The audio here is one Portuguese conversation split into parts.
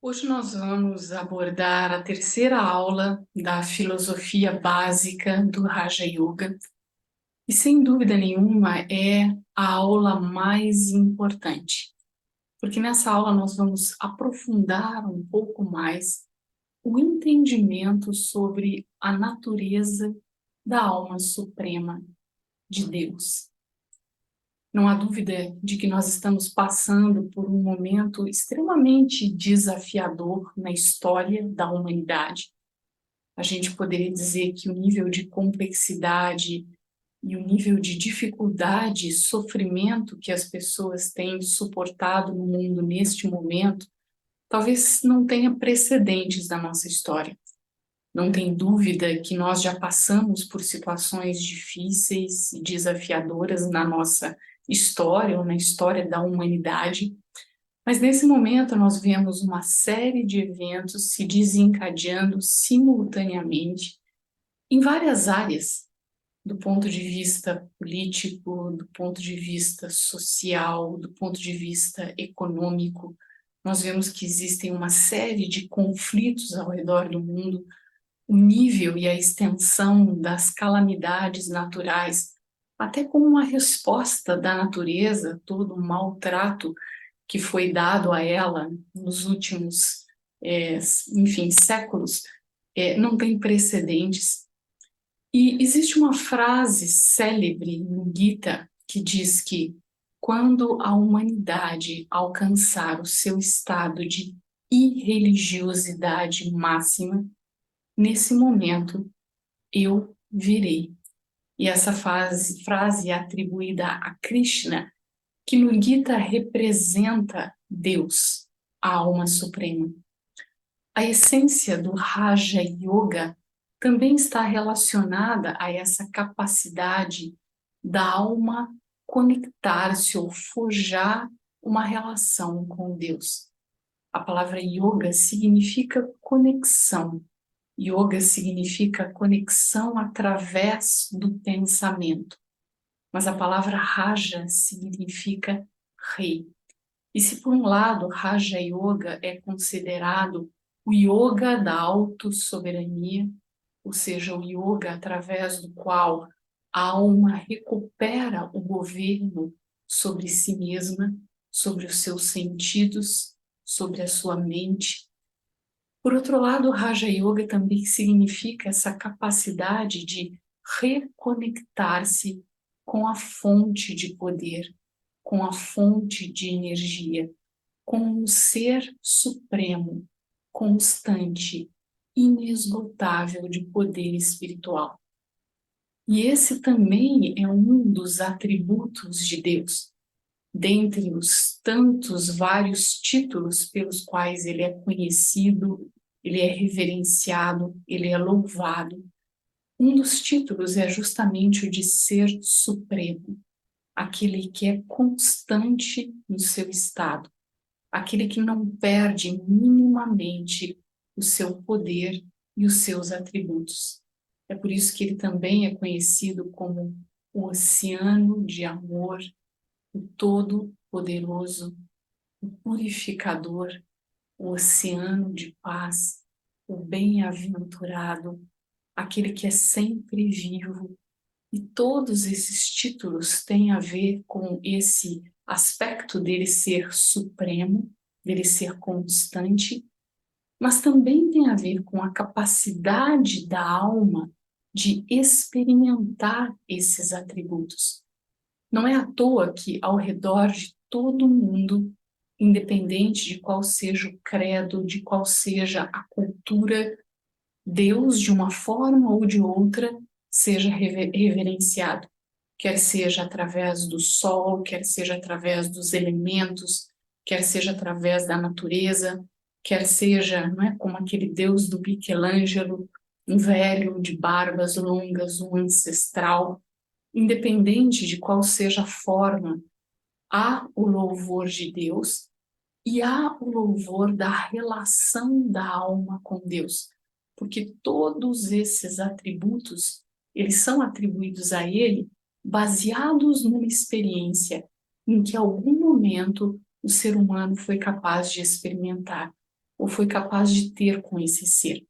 Hoje nós vamos abordar a terceira aula da filosofia básica do Raja Yoga e, sem dúvida nenhuma, é a aula mais importante, porque nessa aula nós vamos aprofundar um pouco mais o entendimento sobre a natureza da alma suprema de Deus. Não há dúvida de que nós estamos passando por um momento extremamente desafiador na história da humanidade. A gente poderia dizer que o nível de complexidade e o nível de dificuldade e sofrimento que as pessoas têm suportado no mundo neste momento, talvez não tenha precedentes na nossa história. Não tem dúvida que nós já passamos por situações difíceis e desafiadoras na nossa história ou na história da humanidade, mas nesse momento nós vemos uma série de eventos se desencadeando simultaneamente em várias áreas, do ponto de vista político, do ponto de vista social, do ponto de vista econômico. Nós vemos que existem uma série de conflitos ao redor do mundo. O nível e a extensão das calamidades naturais, até como uma resposta da natureza, todo o maltrato que foi dado a ela nos últimos, séculos, não tem precedentes. E existe uma frase célebre no Gita que diz que quando a humanidade alcançar o seu estado de irreligiosidade máxima, nesse momento eu virei. E essa frase é atribuída a Krishna, que no Gita representa Deus, a alma suprema. A essência do Raja Yoga também está relacionada a essa capacidade da alma conectar-se ou forjar uma relação com Deus. A palavra yoga significa conexão. Yoga significa conexão através do pensamento. Mas a palavra Raja significa rei. E se por um lado Raja Yoga é considerado o yoga da autossoberania, ou seja, o yoga através do qual a alma recupera o governo sobre si mesma, sobre os seus sentidos, sobre a sua mente. Por outro lado, o Raja Yoga também significa essa capacidade de reconectar-se com a fonte de poder, com a fonte de energia, com um ser supremo, constante, inesgotável de poder espiritual. E esse também é um dos atributos de Deus, dentre os tantos vários títulos pelos quais ele é conhecido, ele é reverenciado, ele é louvado. Um dos títulos é justamente o de ser supremo, aquele que é constante no seu estado, aquele que não perde minimamente o seu poder e os seus atributos. É por isso que ele também é conhecido como o oceano de amor, o todo-poderoso, o purificador, o oceano de paz, o bem-aventurado, aquele que é sempre vivo. E todos esses títulos têm a ver com esse aspecto dele ser supremo, dele ser constante, mas também tem a ver com a capacidade da alma de experimentar esses atributos. Não é à toa que ao redor de todo mundo, independente de qual seja o credo, de qual seja a cultura, Deus, de uma forma ou de outra, seja reverenciado, quer seja através do sol, quer seja através dos elementos, quer seja através da natureza, quer seja, não é, como aquele Deus do Michelangelo, um velho de barbas longas, um ancestral. Independente de qual seja a forma, há o louvor de Deus e há o louvor da relação da alma com Deus, porque todos esses atributos, eles são atribuídos a ele baseados numa experiência em que, em algum momento, o ser humano foi capaz de experimentar. ou foi capaz de ter com esse ser.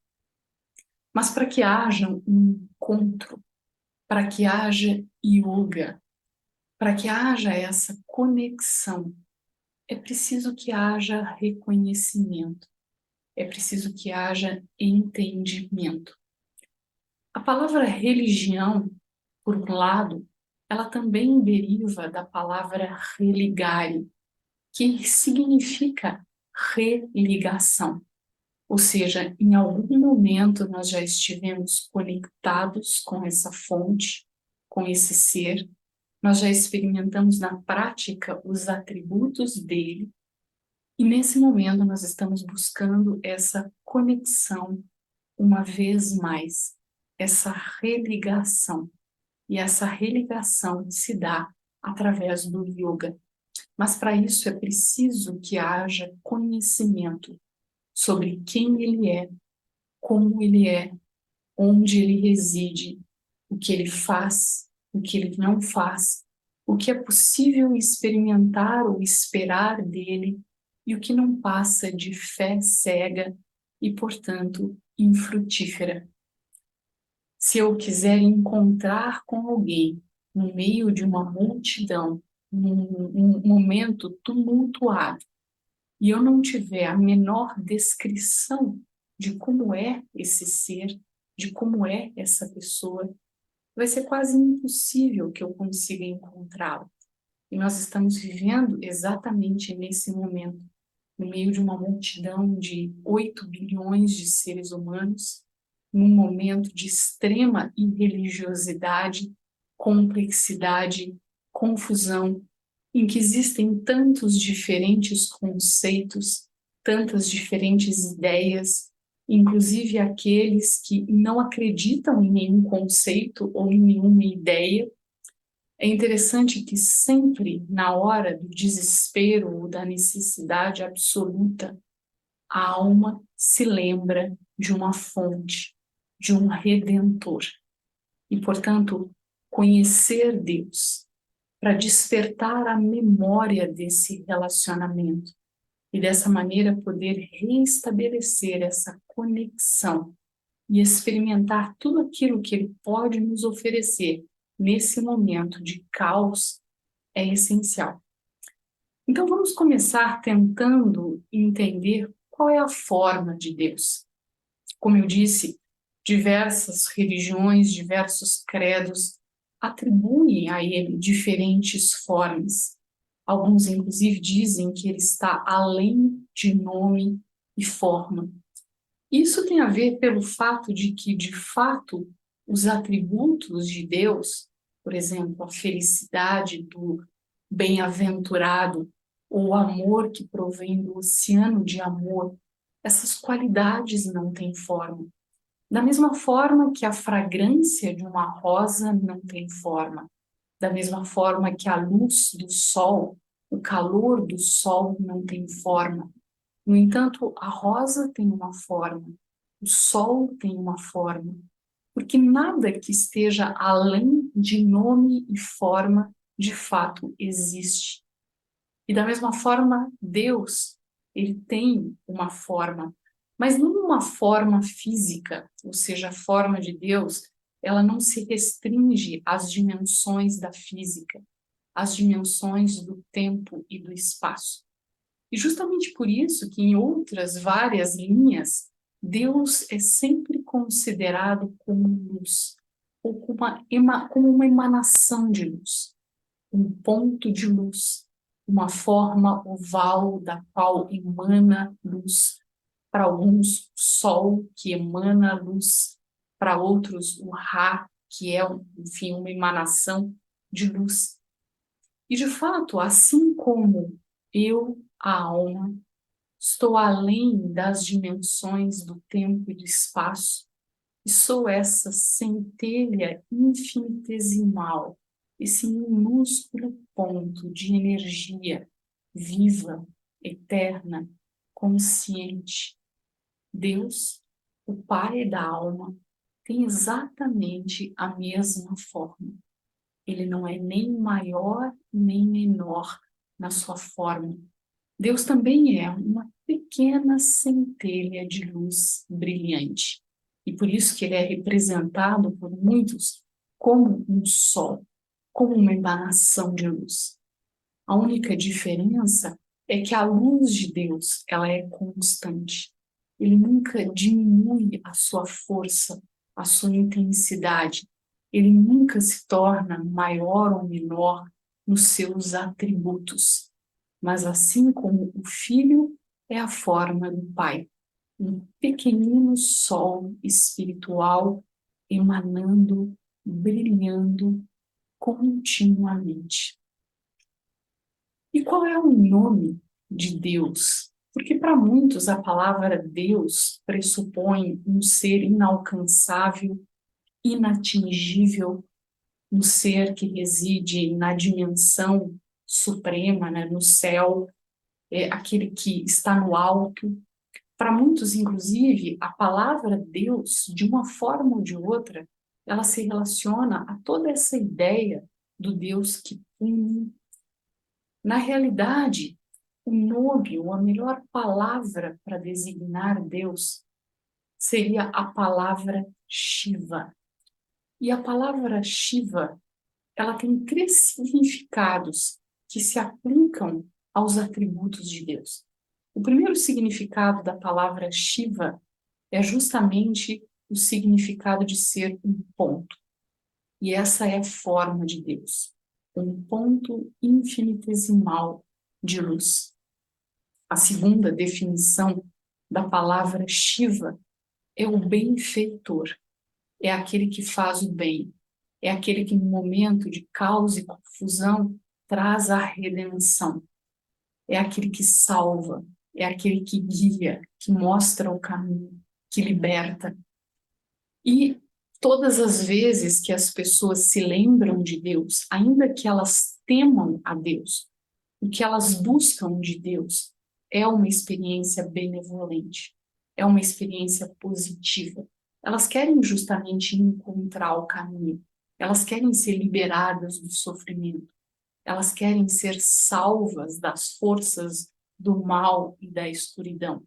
Mas para que haja um encontro, para que haja yoga, para que haja essa conexão, é preciso que haja reconhecimento, é preciso que haja entendimento. A palavra religião, por um lado, ela também deriva da palavra religare, que significa religação. Ou seja, em algum momento nós já estivemos conectados com essa fonte, com esse ser, nós já experimentamos na prática os atributos dele, e nesse momento nós estamos buscando essa conexão uma vez mais, essa religação. E essa religação se dá através do yoga. Mas para isso é preciso que haja conhecimento sobre quem ele é, como ele é, onde ele reside, o que ele faz, o que ele não faz, o que é possível experimentar ou esperar dele e o que não passa de fé cega e, portanto, infrutífera. Se eu quiser encontrar com alguém no meio de uma multidão, num momento tumultuado, e eu não tiver a menor descrição de como é esse ser, de como é essa pessoa, vai ser quase impossível que eu consiga encontrá-lo. E nós estamos vivendo exatamente nesse momento, no meio de uma multidão de 8 bilhões de seres humanos, num momento de extrema irreligiosidade, complexidade, confusão, em que existem tantos diferentes conceitos, tantas diferentes ideias, inclusive aqueles que não acreditam em nenhum conceito ou em nenhuma ideia. É interessante que sempre, na hora do desespero ou da necessidade absoluta, a alma se lembra de uma fonte, de um redentor. E, portanto, conhecer Deus, para despertar a memória desse relacionamento e dessa maneira poder reestabelecer essa conexão e experimentar tudo aquilo que ele pode nos oferecer nesse momento de caos é essencial. Então vamos começar tentando entender qual é a forma de Deus. Como eu disse, diversas religiões, diversos credos atribuem a ele diferentes formas. Alguns, inclusive, dizem que ele está além de nome e forma. Isso tem a ver pelo fato de que, de fato, os atributos de Deus, por exemplo, a felicidade do bem-aventurado, ou o amor que provém do oceano de amor, essas qualidades não têm forma. Da mesma forma que a fragrância de uma rosa não tem forma, da mesma forma que a luz do sol, o calor do sol não tem forma. No entanto, a rosa tem uma forma, o sol tem uma forma, porque nada que esteja além de nome e forma de fato existe. E da mesma forma, Deus, ele tem uma forma, mas não uma forma física, ou seja, a forma de Deus, ela não se restringe às dimensões da física, às dimensões do tempo e do espaço. E justamente por isso que em outras várias linhas, Deus é sempre considerado como luz, ou como uma emanação de luz, um ponto de luz, uma forma oval da qual emana luz. Para alguns, o sol, que emana luz. Para outros, o Ra, que é, enfim, uma emanação de luz. E, de fato, assim como eu, a alma, estou além das dimensões do tempo e do espaço, e sou essa centelha infinitesimal, esse minúsculo ponto de energia viva, eterna, consciente. Deus, o Pai da alma, tem exatamente a mesma forma. Ele não é nem maior nem menor na sua forma. Deus também é uma pequena centelha de luz brilhante. E por isso que ele é representado por muitos como um sol, como uma emanação de luz. A única diferença é que a luz de Deus, ela é constante. Ele nunca diminui a sua força, a sua intensidade. Ele nunca se torna maior ou menor nos seus atributos. Mas assim como o Filho é a forma do Pai, um pequenino sol espiritual emanando, brilhando continuamente. E qual é o nome de Deus? Porque para muitos a palavra Deus pressupõe um ser inalcançável, inatingível, um ser que reside na dimensão suprema, né, no céu, aquele que está no alto. Para muitos, inclusive, a palavra Deus, de uma forma ou de outra, ela se relaciona a toda essa ideia do Deus que pune. Na realidade, o nome, ou a melhor palavra para designar Deus, seria a palavra Shiva. E a palavra Shiva, ela tem três significados que se aplicam aos atributos de Deus. O primeiro significado da palavra Shiva é justamente o significado de ser um ponto. E essa é a forma de Deus, um ponto infinitesimal de luz. A segunda definição da palavra Shiva é o benfeitor, é aquele que faz o bem, é aquele que no momento de caos e confusão traz a redenção, é aquele que salva, é aquele que guia, que mostra o caminho, que liberta. E todas as vezes que as pessoas se lembram de Deus, ainda que elas temam a Deus, o que elas buscam de Deus é uma experiência benevolente, é uma experiência positiva. Elas querem justamente encontrar o caminho, elas querem ser liberadas do sofrimento, elas querem ser salvas das forças do mal e da escuridão.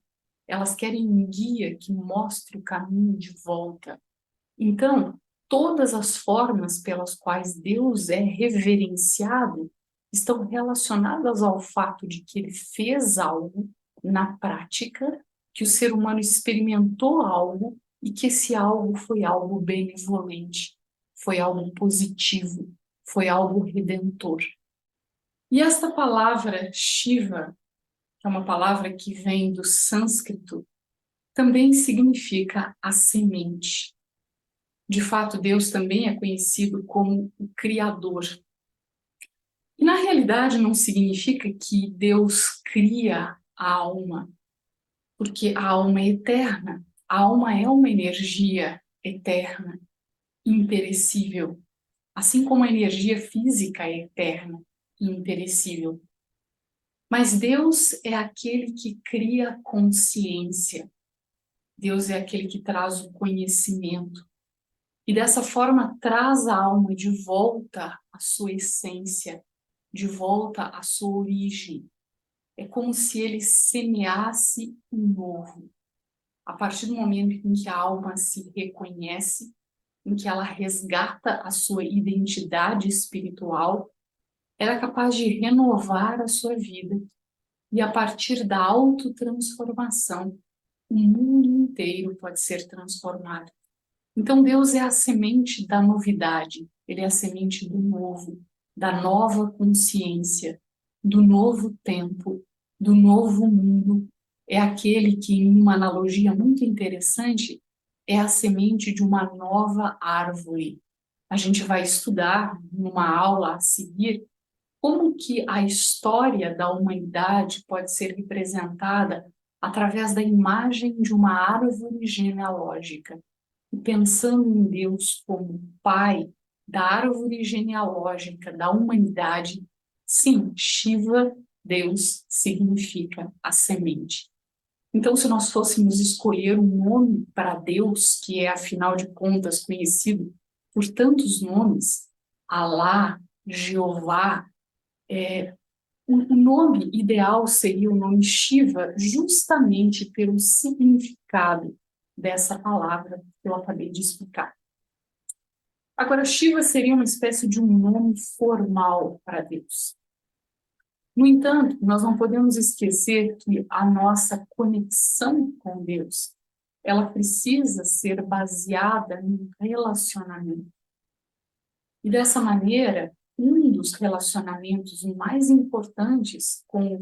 Elas querem um guia que mostre o caminho de volta. Então, todas as formas pelas quais Deus é reverenciado estão relacionadas ao fato de que ele fez algo na prática, que o ser humano experimentou algo e que esse algo foi algo benevolente, foi algo positivo, foi algo redentor. E esta palavra Shiva, que é uma palavra que vem do sânscrito, também significa a semente. De fato, Deus também é conhecido como o Criador. E na realidade não significa que Deus cria a alma, porque a alma é eterna. A alma é uma energia eterna, imperecível, assim como a energia física é eterna e imperecível. Mas Deus é aquele que cria consciência. Deus é aquele que traz o conhecimento. E dessa forma traz a alma de volta à sua essência, de volta à sua origem. É como se ele semeasse um novo. A partir do momento em que a alma se reconhece, em que ela resgata a sua identidade espiritual, ela é capaz de renovar a sua vida. E a partir da autotransformação, o mundo inteiro pode ser transformado. Então Deus é a semente da novidade, ele é a semente do novo, da nova consciência, do novo tempo, do novo mundo. É aquele que, em uma analogia muito interessante, é a semente de uma nova árvore. A gente vai estudar numa aula a seguir como que a história da humanidade pode ser representada através da imagem de uma árvore genealógica. E pensando em Deus como pai da árvore genealógica da humanidade, sim, Shiva, Deus, significa a semente. Então, se nós fôssemos escolher um nome para Deus, que é, afinal de contas, conhecido por tantos nomes, Alá, Jeová, O nome ideal seria o nome Shiva, justamente pelo significado dessa palavra que eu acabei de explicar. Agora, Shiva seria uma espécie de um nome formal para Deus. No entanto, nós não podemos esquecer que a nossa conexão com Deus, ela precisa ser baseada em relacionamento. E dessa maneira, um dos relacionamentos mais importantes com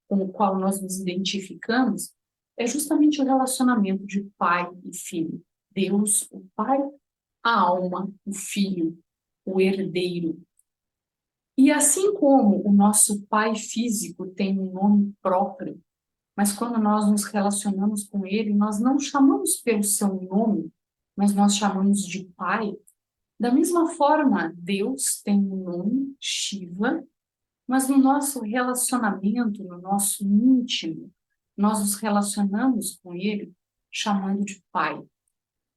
o qual nós nos identificamos é justamente o relacionamento de pai e filho. Deus, o pai, a alma, o filho, o herdeiro. E assim como o nosso pai físico tem um nome próprio, mas quando nós nos relacionamos com ele, nós não chamamos pelo seu nome, mas nós chamamos de pai. Da mesma forma, Deus tem um nome, Shiva, mas no nosso relacionamento, no nosso íntimo, nós nos relacionamos com ele chamando de pai.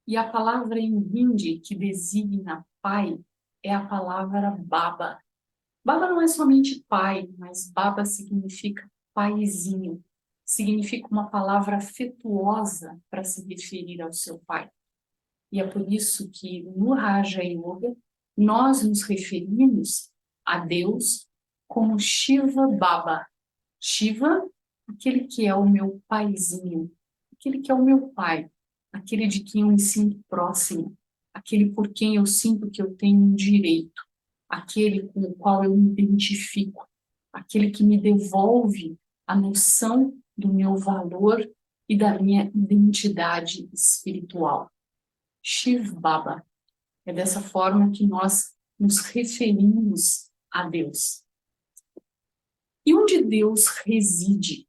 E a palavra em hindi que designa pai é a palavra Baba. Baba não é somente pai, mas Baba significa paizinho. Significa uma palavra afetuosa para se referir ao seu pai. E é por isso que no Raja Yoga nós nos referimos a Deus como Shiva Baba. Shiva, aquele que é o meu paizinho, aquele que é o meu pai, aquele de quem eu me sinto próximo, aquele por quem eu sinto que eu tenho um direito, aquele com o qual eu me identifico, aquele que me devolve a noção do meu valor e da minha identidade espiritual. Shiv Baba. É dessa forma que nós nos referimos a Deus. E onde Deus reside?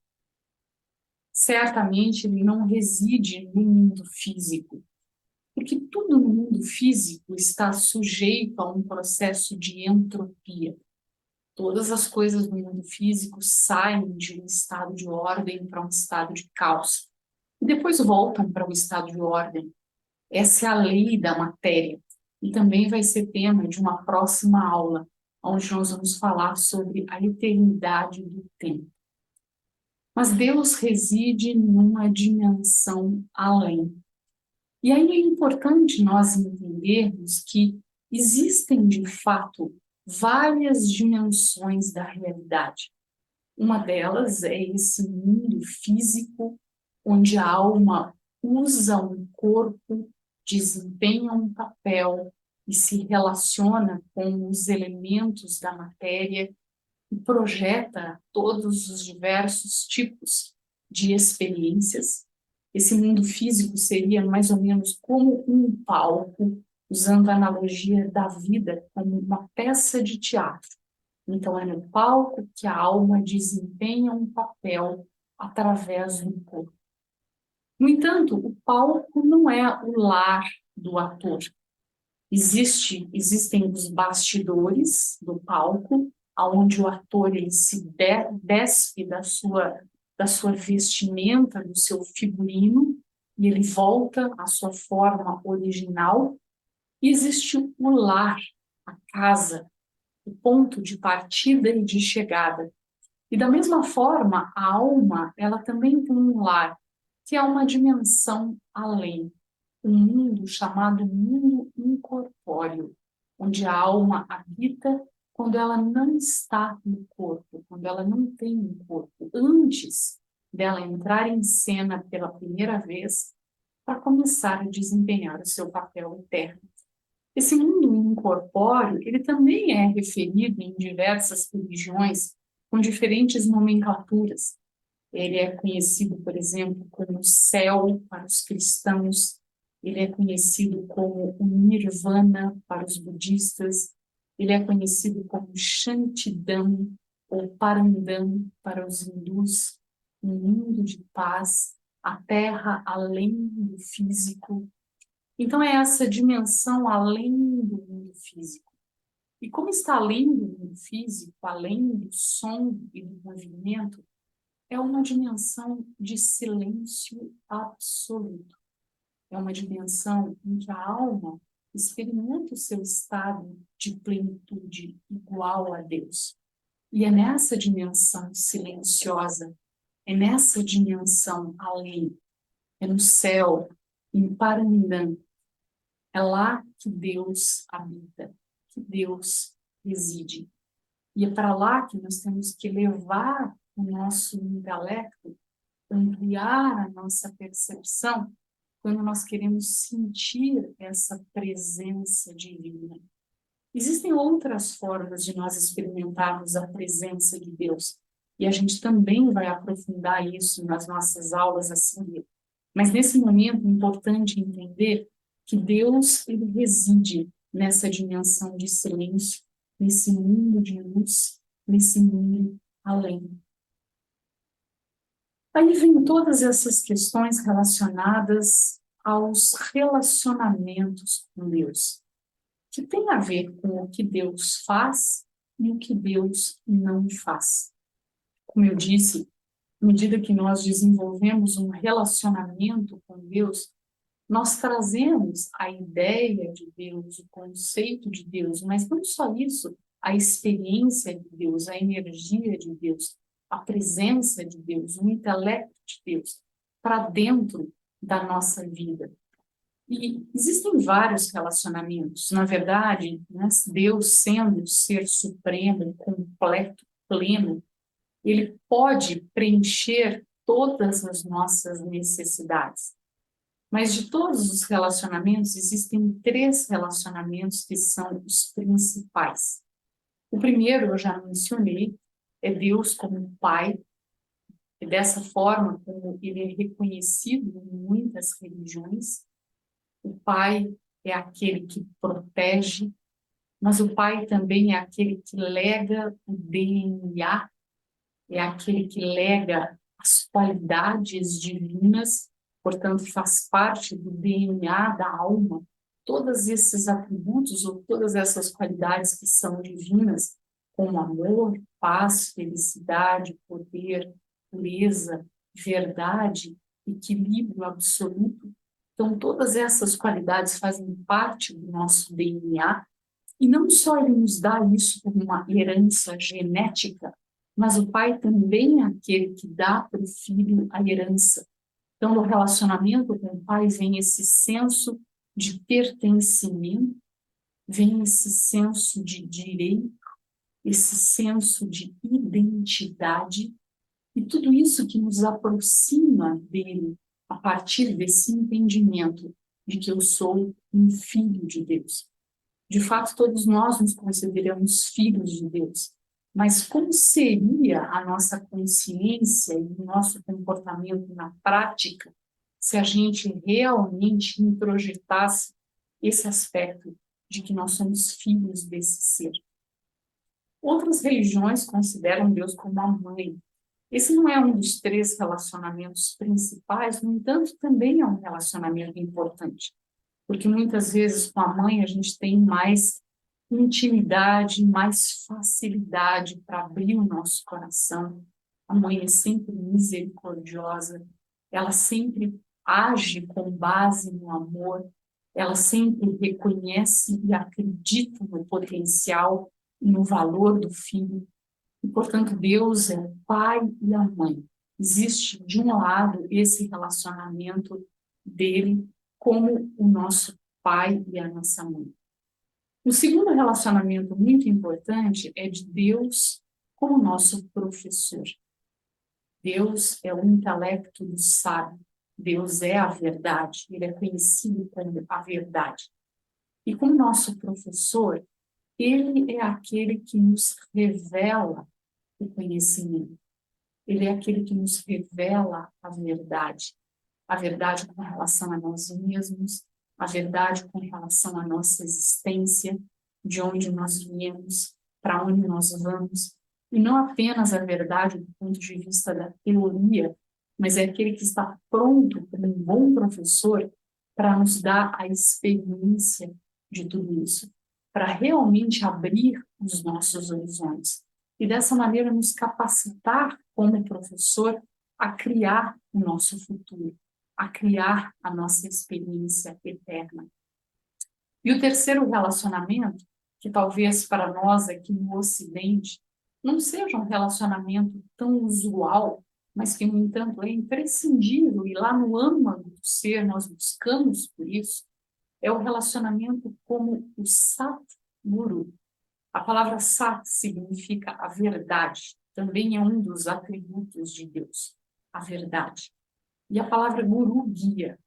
Certamente ele não reside no mundo físico, porque tudo no mundo físico está sujeito a um processo de entropia. Todas as coisas no mundo físico saem de um estado de ordem para um estado de caos, e depois voltam para o estado de ordem. Essa é a lei da matéria, e também vai ser tema de uma próxima aula, onde nós vamos falar sobre a eternidade do tempo. Mas Deus reside numa dimensão além. E aí é importante nós entendermos que existem, de fato, várias dimensões da realidade. Uma delas é esse mundo físico, onde a alma usa um corpo, desempenha um papel e se relaciona com os elementos da matéria e projeta todos os diversos tipos de experiências. Esse mundo físico seria mais ou menos como um palco, usando a analogia da vida como uma peça de teatro. Então, é no palco que a alma desempenha um papel através do corpo. No entanto, o palco não é o lar do ator. Existem os bastidores do palco, onde o ator ele se despe da sua vestimenta, do seu figurino, e ele volta à sua forma original. E existe o lar, a casa, o ponto de partida e de chegada. E da mesma forma, a alma, ela também tem um lar, que é uma dimensão além, um mundo chamado mundo incorpóreo, onde a alma habita quando ela não está no corpo, quando ela não tem um corpo, antes dela entrar em cena pela primeira vez para começar a desempenhar o seu papel eterno. Esse mundo incorpóreo, ele também é referido em diversas religiões com diferentes nomenclaturas. Ele é conhecido, por exemplo, como céu para os cristãos, ele é conhecido como o nirvana para os budistas, ele é conhecido como Shantidam ou Parandam para os hindus, um mundo de paz, a terra além do físico. Então, é essa dimensão além do mundo físico. E como está além do mundo físico, além do som e do movimento, é uma dimensão de silêncio absoluto. É uma dimensão em que a alma experimenta o seu estado de plenitude igual a Deus. E é nessa dimensão silenciosa, é nessa dimensão além, é no céu, em Paranindã, é lá que Deus habita, que Deus reside. E é para lá que nós temos que levar o nosso intelecto, ampliar a nossa percepção, quando nós queremos sentir essa presença divina. Existem outras formas de nós experimentarmos a presença de Deus, e a gente também vai aprofundar isso nas nossas aulas a seguir. Mas nesse momento é importante entender que Deus ele reside nessa dimensão de silêncio, nesse mundo de luz, nesse mundo além. Aí vem todas essas questões relacionadas aos relacionamentos com Deus, que tem a ver com o que Deus faz e o que Deus não faz. Como eu disse, à medida que nós desenvolvemos um relacionamento com Deus, nós trazemos a ideia de Deus, o conceito de Deus, mas não só isso, a experiência de Deus, a energia de Deus, a presença de Deus, o intelecto de Deus, para dentro da nossa vida. E existem vários relacionamentos. Na verdade, né, Deus sendo o ser supremo, completo, pleno, ele pode preencher todas as nossas necessidades. Mas de todos os relacionamentos, existem 3 relacionamentos que são os principais. O primeiro, eu já mencionei, é Deus como Pai, e dessa forma como ele é reconhecido em muitas religiões. O Pai é aquele que protege, mas o Pai também é aquele que lega o DNA, é aquele que lega as qualidades divinas, portanto, faz parte do DNA da alma, todos esses atributos ou todas essas qualidades que são divinas, como amor, paz, felicidade, poder, pureza, verdade, equilíbrio absoluto. Então, todas essas qualidades fazem parte do nosso DNA, e não só ele nos dá isso como uma herança genética, mas o pai também é aquele que dá para o filho a herança. Então, no relacionamento com o pai vem esse senso de pertencimento, vem esse senso de direito, esse senso de identidade, e tudo isso que nos aproxima dele a partir desse entendimento de que eu sou um filho de Deus. De fato, todos nós nos consideramos filhos de Deus. Mas como seria a nossa consciência e o nosso comportamento na prática se a gente realmente introjetasse esse aspecto de que nós somos filhos desse ser? Outras religiões consideram Deus como a mãe. Esse não é um dos 3 relacionamentos principais, no entanto, também é um relacionamento importante, porque muitas vezes com a mãe a gente tem mais intimidade, mais facilidade para abrir o nosso coração. A mãe é sempre misericordiosa, ela sempre age com base no amor, ela sempre reconhece e acredita no potencial e no valor do filho. E, portanto, Deus é o pai e a mãe. Existe, de um lado, esse relacionamento dele como o nosso pai e a nossa mãe. O segundo relacionamento muito importante é de Deus como nosso professor. Deus é o intelecto do sábio. Deus é a verdade. Ele é conhecido como a verdade. E como nosso professor, ele é aquele que nos revela o conhecimento. Ele é aquele que nos revela a verdade com relação a nós mesmos, a verdade com relação à nossa existência, de onde nós viemos, para onde nós vamos, e não apenas a verdade do ponto de vista da teoria, mas é aquele que está pronto como um bom professor para nos dar a experiência de tudo isso, para realmente abrir os nossos horizontes e dessa maneira nos capacitar como professor a criar o nosso futuro, a criar a nossa experiência eterna. E o terceiro relacionamento, que talvez para nós aqui no Ocidente não seja um relacionamento tão usual, mas que, no entanto, é imprescindível, e lá no âmago do ser nós buscamos por isso, é o relacionamento como o Sat Guru. A palavra Sat significa a verdade, também é um dos atributos de Deus, a verdade. E a palavra Guru, guia,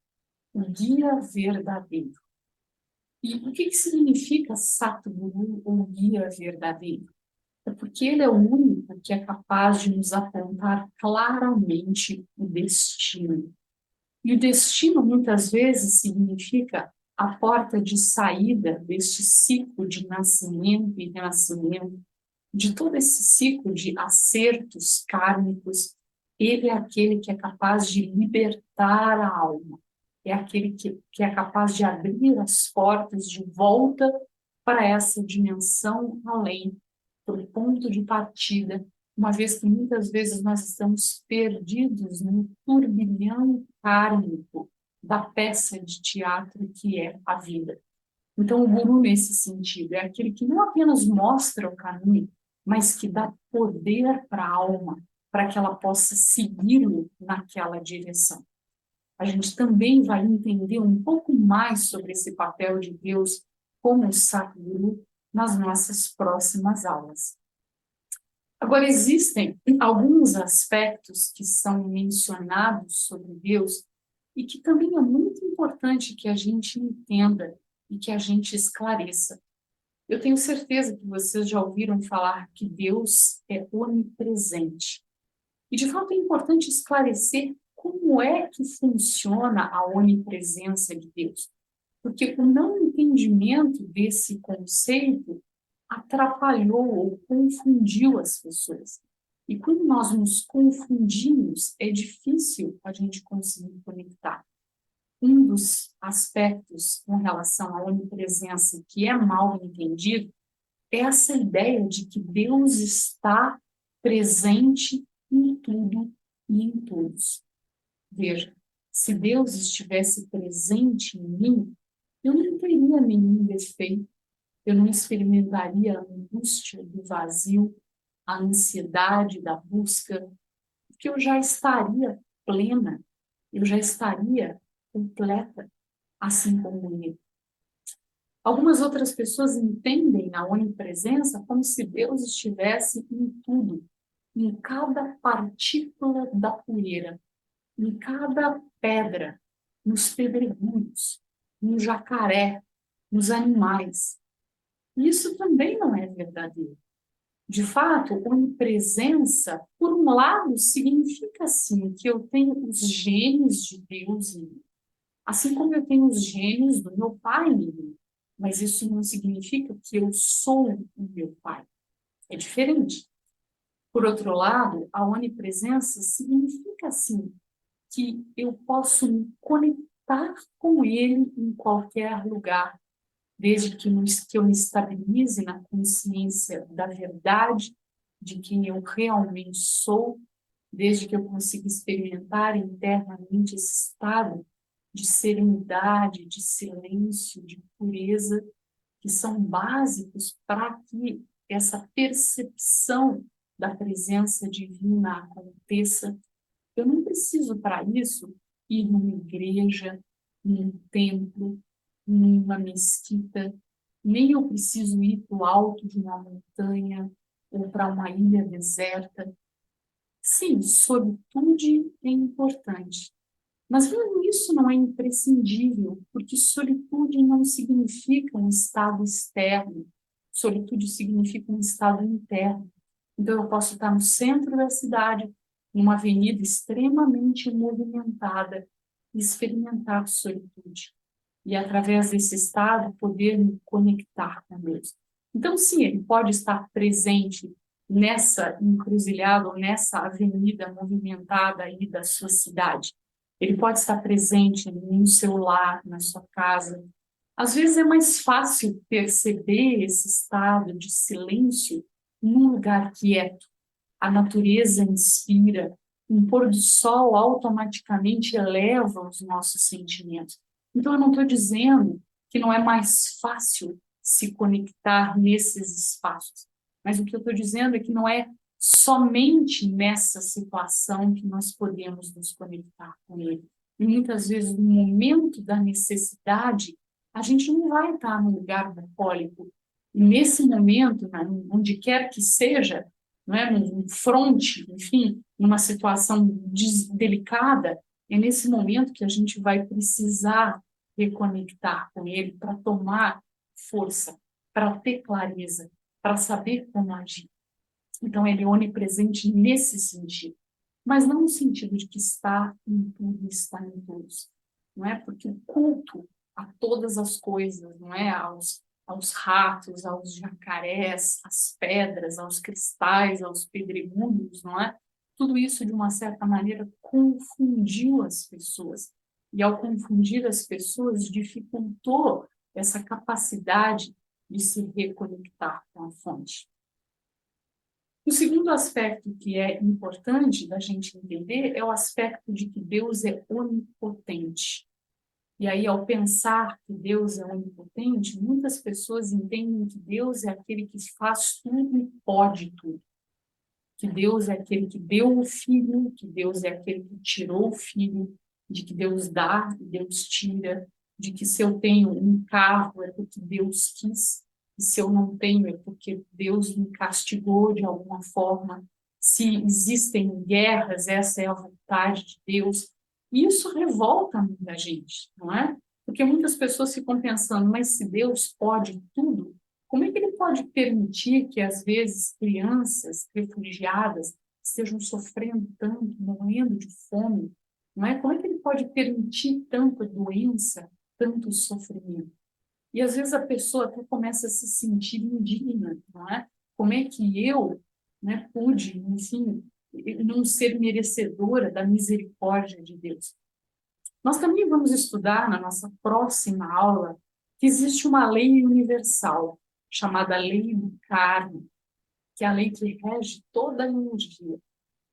o guia verdadeiro. E o que significa Satguru, ou guia verdadeiro? É porque ele é o único que é capaz de nos apontar claramente o destino. E o destino, muitas vezes, significa a porta de saída deste ciclo de nascimento e renascimento, de todo esse ciclo de acertos kármicos. Ele é aquele que é capaz de libertar a alma. É aquele que é capaz de abrir as portas de volta para essa dimensão além, para o ponto de partida, uma vez que muitas vezes nós estamos perdidos no turbilhão kármico da peça de teatro que é a vida. Então, o guru, nesse sentido, é aquele que não apenas mostra o caminho, mas que dá poder para a alma, para que ela possa segui-lo naquela direção. A gente também vai entender um pouco mais sobre esse papel de Deus como o Satguru nas nossas próximas aulas. Agora, existem alguns aspectos que são mencionados sobre Deus e que também é muito importante que a gente entenda e que a gente esclareça. Eu tenho certeza que vocês já ouviram falar que Deus é onipresente. E, de fato, é importante esclarecer como é que funciona a onipresença de Deus. Porque o não entendimento desse conceito atrapalhou ou confundiu as pessoas. E quando nós nos confundimos, é difícil a gente conseguir conectar. Um dos aspectos com relação à onipresença que é mal entendido é essa ideia de que Deus está presente em tudo e em todos. Veja, se Deus estivesse presente em mim, eu não teria nenhum defeito, eu não experimentaria a angústia do vazio, a ansiedade da busca, porque eu já estaria plena, eu já estaria completa, assim como ele. Algumas outras pessoas entendem a onipresença como se Deus estivesse em tudo, em cada partícula da poeira, em cada pedra, nos pedregulhos, no jacaré, nos animais. Isso também não é verdadeiro. De fato, onipresença, por um lado, significa sim que eu tenho os genes de Deus em mim, assim como eu tenho os genes do meu pai em mim. Mas isso não significa que eu sou o meu pai. É diferente. Por outro lado, a onipresença significa sim que eu posso me conectar com ele em qualquer lugar, desde que eu me estabilize na consciência da verdade de quem eu realmente sou, desde que eu consiga experimentar internamente esse estado de serenidade, de silêncio, de pureza, que são básicos para que essa percepção da presença divina aconteça. Eu não preciso, para isso, ir numa igreja, num templo, numa mesquita, nem eu preciso ir para o alto de uma montanha ou para uma ilha deserta. Sim, solitude é importante, mas mesmo isso não é imprescindível, porque solitude não significa um estado externo, solitude significa um estado interno. Então, eu posso estar no centro da cidade, numa avenida extremamente movimentada, e experimentar solitude. E, através desse estado, poder me conectar com Deus. Então, sim, ele pode estar presente nessa encruzilhada, ou nessa avenida movimentada aí da sua cidade. Ele pode estar presente no seu lar, na sua casa. Às vezes é mais fácil perceber esse estado de silêncio num lugar quieto. A natureza inspira, um pôr do sol automaticamente eleva os nossos sentimentos. Então, eu não estou dizendo que não é mais fácil se conectar nesses espaços, Mas o que eu estou dizendo é que não é somente nessa situação que nós podemos nos conectar com Ele. E muitas vezes, no momento da necessidade, a gente não vai estar no lugar bucólico. E nesse momento, onde quer que seja, não é, num fronte, enfim, numa situação delicada, é nesse momento que a gente vai precisar reconectar com Ele para tomar força, para ter clareza, para saber como agir. Então, ele é onipresente nesse sentido, mas não no sentido de que está em tudo, está em todos. Não é? Porque o culto a todas as coisas, não é? Aos ratos, aos jacarés, às pedras, aos cristais, aos pedregulhos, não é? Tudo isso, de uma certa maneira, confundiu as pessoas. E, ao confundir as pessoas, dificultou essa capacidade de se reconectar com a fonte. O segundo aspecto que é importante da gente entender é o aspecto de que Deus é onipotente. E aí, ao pensar que Deus é onipotente, muitas pessoas entendem que Deus é aquele que faz tudo e pode tudo. Que Deus é aquele que deu o filho, que Deus é aquele que tirou o filho, de que Deus dá e Deus tira, de que se eu tenho um carro é porque Deus quis, e se eu não tenho é porque Deus me castigou de alguma forma. Se existem guerras, essa é a vontade de Deus. E isso revolta muita gente, não é? Porque muitas pessoas ficam pensando, mas se Deus pode tudo, como é que ele pode permitir que, às vezes, crianças refugiadas estejam sofrendo tanto, morrendo de fome? Não é? Como é que ele pode permitir tanta doença, tanto sofrimento? E, às vezes, a pessoa até começa a se sentir indigna, não é? Como é que eu, né, pude, enfim, não ser merecedora da misericórdia de Deus? Nós também vamos estudar na nossa próxima aula que existe uma lei universal, chamada lei do karma, que é a lei que rege toda a energia.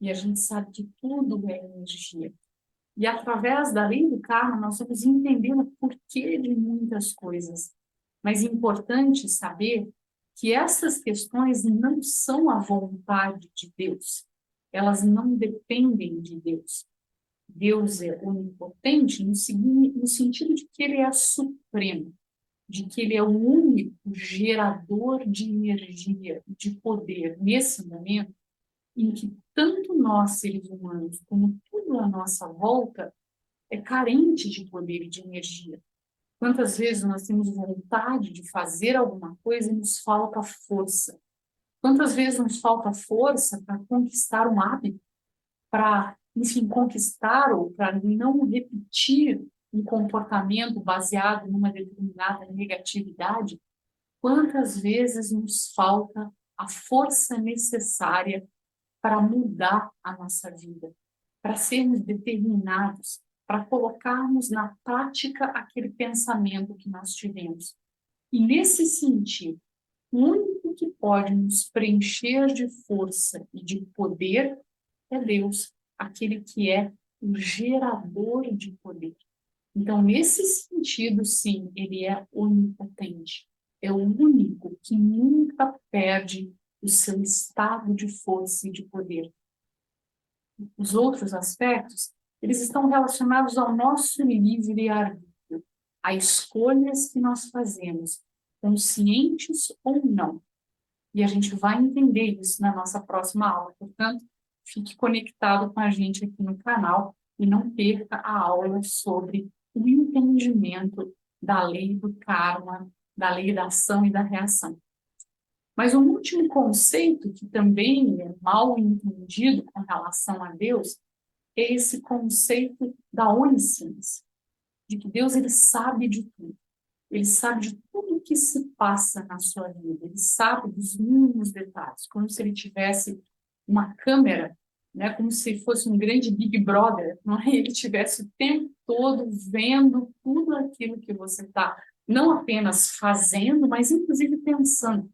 E a gente sabe que tudo é energia. E através da lei do karma, nós vamos entender o porquê de muitas coisas. Mas é importante saber que essas questões não são a vontade de Deus. Elas não dependem de Deus. Deus é onipotente no sentido de que ele é supremo, de que ele é o único gerador de energia, de poder, nesse momento em que tanto nós, seres humanos, como tudo à nossa volta, é carente de poder e de energia. Quantas vezes nós temos vontade de fazer alguma coisa e nos falta força? Quantas vezes nos falta força para conquistar um hábito, para, enfim, conquistar ou para não repetir um comportamento baseado numa determinada negatividade? Quantas vezes nos falta a força necessária para mudar a nossa vida, para sermos determinados, para colocarmos na prática aquele pensamento que nós tivemos? E, nesse sentido, o único que pode nos preencher de força e de poder é Deus, aquele que é o gerador de poder. Então, nesse sentido, sim, ele é onipotente. É o único que nunca perde o seu estado de força e de poder. Os outros aspectos, eles estão relacionados ao nosso livre-arbítrio, a escolhas que nós fazemos, conscientes ou não. E a gente vai entender isso na nossa próxima aula. Portanto, fique conectado com a gente aqui no canal e não perca a aula sobre o entendimento da lei do karma, da lei da ação e da reação. Mas um último conceito que também é mal entendido com relação a Deus é esse conceito da onisciência, de que Deus ele sabe de tudo. Ele sabe de tudo o que se passa na sua vida. Ele sabe dos mínimos detalhes, como se ele tivesse uma câmera, né, como se fosse um grande Big Brother, não é? Ele tivesse o tempo todo vendo tudo aquilo que você está, não apenas fazendo, mas inclusive pensando.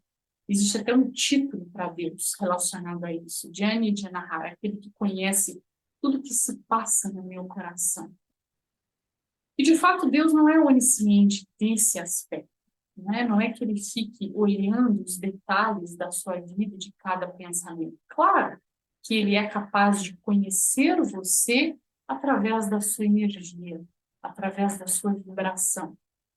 Existe até um título para Deus relacionado a isso, Jani Janahara, aquele que conhece tudo que se passa no meu coração. E, de fato, Deus não é onisciente nesse aspecto. né? Não é que ele fique olhando os detalhes da sua vida, de cada pensamento. Claro que ele é capaz de conhecer você através da sua energia, através da sua vibração,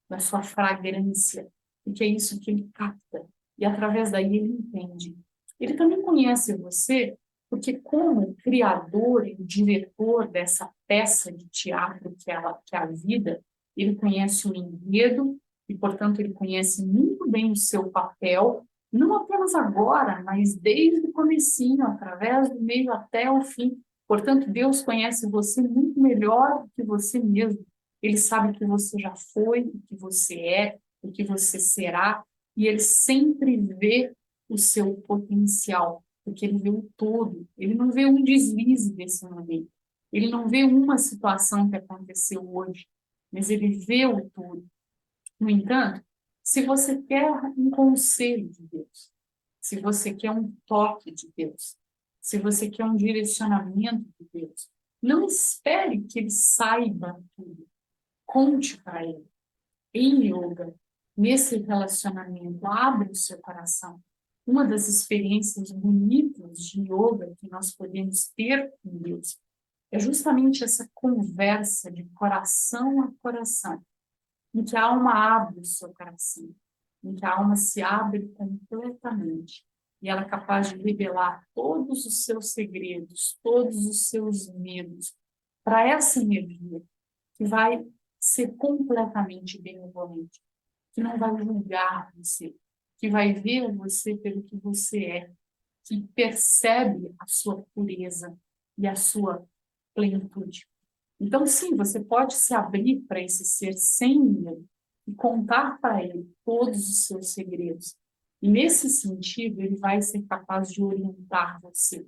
da sua fragrância, porque é isso que ele capta. E através daí ele entende. Ele também conhece você porque como criador e diretor dessa peça de teatro que é a vida, ele conhece o enredo e, portanto, ele conhece muito bem o seu papel, não apenas agora, mas desde o comecinho, através do meio até o fim. Portanto, Deus conhece você muito melhor do que você mesmo. Ele sabe o que você já foi, o que você é, o que você será, e ele sempre vê o seu potencial, porque ele vê o todo, ele não vê um deslize desse momento, ele não vê uma situação que aconteceu hoje, mas ele vê o todo. No entanto, se você quer um conselho de Deus, se você quer um toque de Deus, se você quer um direcionamento de Deus, não espere que ele saiba tudo. Conte para ele. Em yoga, nesse relacionamento, abre o seu coração. Uma das experiências bonitas de yoga que nós podemos ter com Deus é justamente essa conversa de coração a coração, em que a alma abre o seu coração, em que a alma se abre completamente e ela é capaz de revelar todos os seus segredos, todos os seus medos para essa energia que vai ser completamente benevolente, que não vai julgar você, que vai ver você pelo que você é, que percebe a sua pureza e a sua plenitude. Então, sim, você pode se abrir para esse ser sem medo e contar para ele todos os seus segredos. E, nesse sentido, ele vai ser capaz de orientar você.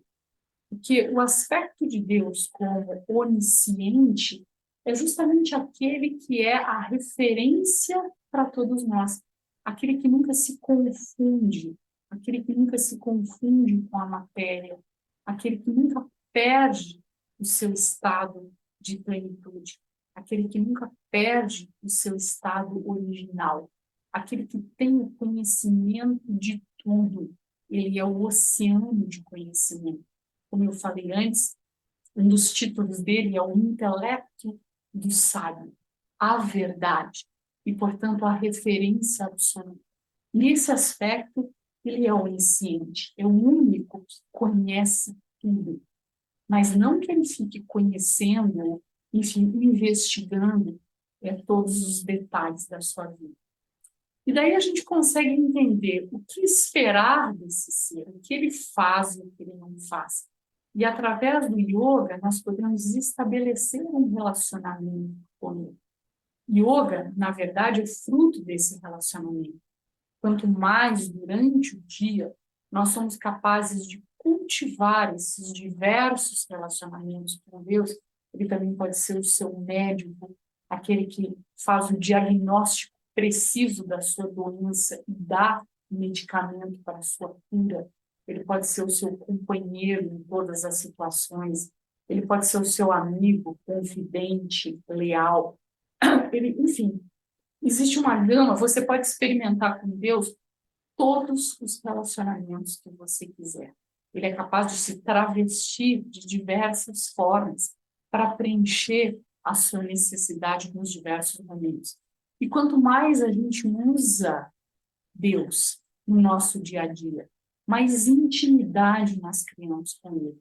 Porque o aspecto de Deus como onisciente é justamente aquele que é a referência para todos nós. Aquele que nunca se confunde, aquele que nunca se confunde com a matéria, aquele que nunca perde o seu estado de plenitude, aquele que nunca perde o seu estado original, aquele que tem o conhecimento de tudo. Ele é o oceano de conhecimento. Como eu falei antes, um dos títulos dele é o intelecto do sábio, a verdade, e, portanto, a referência absoluta. Nesse aspecto, ele é onisciente, é o único que conhece tudo. Mas não que ele fique conhecendo, enfim, investigando todos os detalhes da sua vida. E daí a gente consegue entender o que esperar desse ser, o que ele faz e o que ele não faz. E através do yoga, nós podemos estabelecer um relacionamento com ele. Yoga, na verdade, é fruto desse relacionamento. Quanto mais durante o dia nós somos capazes de cultivar esses diversos relacionamentos com Deus, ele também pode ser o seu médico, aquele que faz o diagnóstico preciso da sua doença e dá medicamento para a sua cura. Ele pode ser o seu companheiro em todas as situações. Ele pode ser o seu amigo, confidente, leal. Ele, enfim, existe uma gama, você pode experimentar com Deus todos os relacionamentos que você quiser. Ele é capaz de se travestir de diversas formas para preencher a sua necessidade nos diversos momentos. E quanto mais a gente usa Deus no nosso dia a dia, mais intimidade nós criamos com Ele.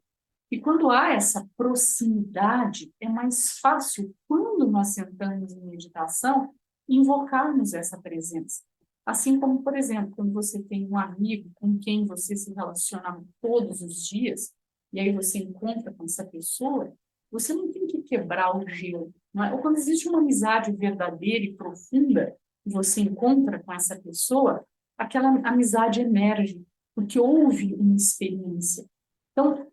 E quando há essa proximidade, é mais fácil, quando nós sentamos em meditação, invocarmos essa presença. Assim como, por exemplo, quando você tem um amigo com quem você se relaciona todos os dias, e aí você encontra com essa pessoa, você não tem que quebrar o gelo. Não é? Ou quando existe uma amizade verdadeira e profunda, e você encontra com essa pessoa, aquela amizade emerge, porque houve uma experiência. Então,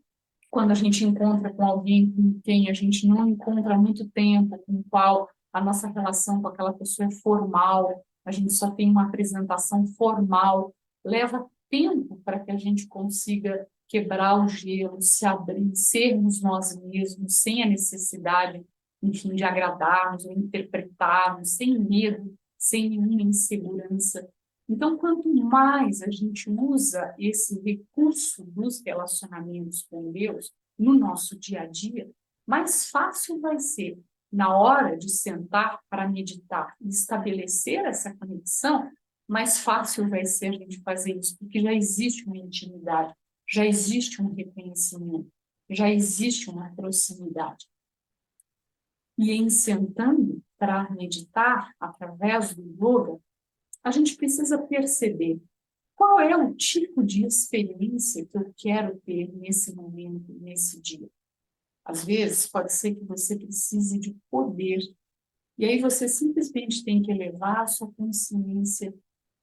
quando a gente encontra com alguém com quem a gente não encontra há muito tempo, com o qual a nossa relação com aquela pessoa é formal, a gente só tem uma apresentação formal, leva tempo para que a gente consiga quebrar o gelo, se abrir, sermos nós mesmos, sem a necessidade, enfim, de agradarmos ou interpretarmos, sem medo sem nenhuma insegurança. Então, quanto mais a gente usa esse recurso dos relacionamentos com Deus no nosso dia a dia, mais fácil vai ser, na hora de sentar para meditar e estabelecer essa conexão, mais fácil vai ser a gente fazer isso, porque já existe uma intimidade, já existe um reconhecimento, já existe uma proximidade. E em sentando para meditar através do yoga, a gente precisa perceber qual é o tipo de experiência que eu quero ter nesse momento, nesse dia. Às vezes, pode ser que você precise de poder, e aí você simplesmente tem que elevar a sua consciência,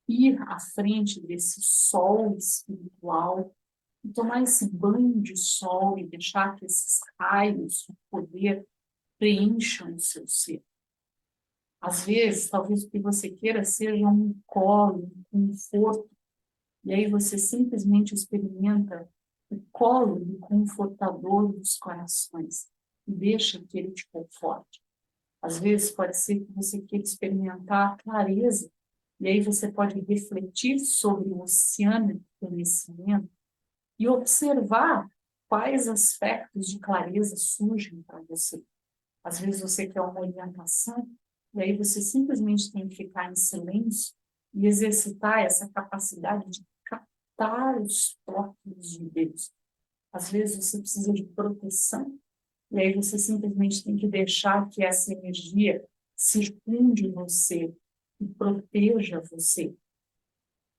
ir à frente desse sol espiritual, e tomar esse banho de sol e deixar que esses raios de poder preencham o seu ser. Às vezes, talvez o que você queira seja um colo, um conforto, e aí você simplesmente experimenta o colo do confortador dos corações e deixa que ele te conforte. Às vezes pode ser que você queira experimentar a clareza, e aí você pode refletir sobre o oceano de conhecimento e observar quais aspectos de clareza surgem para você. Às vezes você quer uma orientação, e aí você simplesmente tem que ficar em silêncio e exercitar essa capacidade de captar os toques de Deus. Às vezes você precisa de proteção, e aí você simplesmente tem que deixar que essa energia circunde você e proteja você.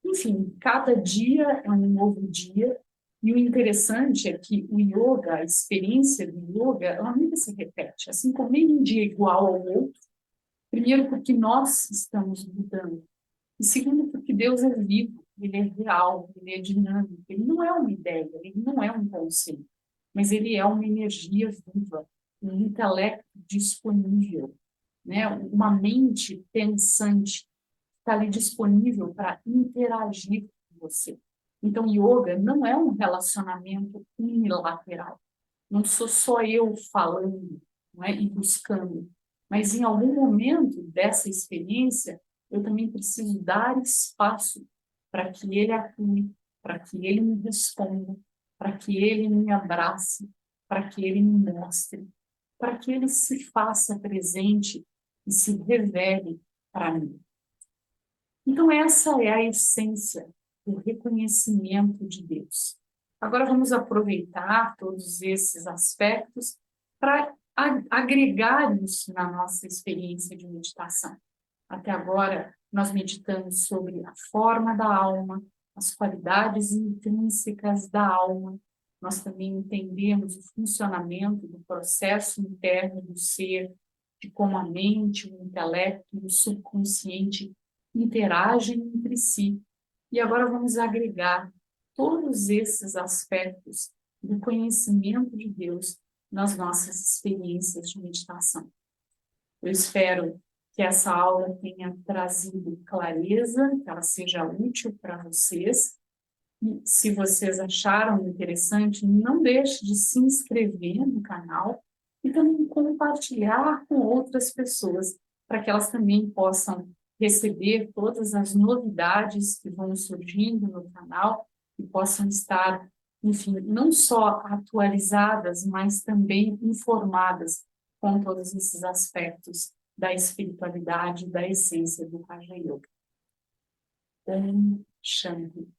Enfim, cada dia é um novo dia, e o interessante é que o yoga, a experiência do yoga, ela nunca se repete. Assim como nenhum dia é igual ao outro, primeiro porque nós estamos mudando, e segundo porque Deus é vivo, ele é real, ele é dinâmico, ele não é uma ideia, ele não é um conceito, mas ele é uma energia viva, um intelecto disponível, né? Uma mente pensante está ali disponível para interagir com você. Então, yoga não é um relacionamento unilateral. Não sou só eu falando, não é, e buscando, mas em algum momento dessa experiência, eu também preciso dar espaço para que ele atue, para que ele me responda, para que ele me abrace, para que ele me mostre, para que ele se faça presente e se revele para mim. Então, essa é a essência do reconhecimento de Deus. Agora, vamos aproveitar todos esses aspectos para agregar isso na nossa experiência de meditação. Até agora, nós meditamos sobre a forma da alma, as qualidades intrínsecas da alma. Nós também entendemos o funcionamento do processo interno do ser, de como a mente, o intelecto e o subconsciente interagem entre si. E agora vamos agregar todos esses aspectos do conhecimento de Deus nas nossas experiências de meditação. Eu espero que essa aula tenha trazido clareza, que ela seja útil para vocês. E se vocês acharam interessante, não deixe de se inscrever no canal e também compartilhar com outras pessoas, para que elas também possam receber todas as novidades que vão surgindo no canal e possam estar, enfim, não só atualizadas, mas também informadas com todos esses aspectos da espiritualidade, da essência do Raja Yoga. Om Shanti.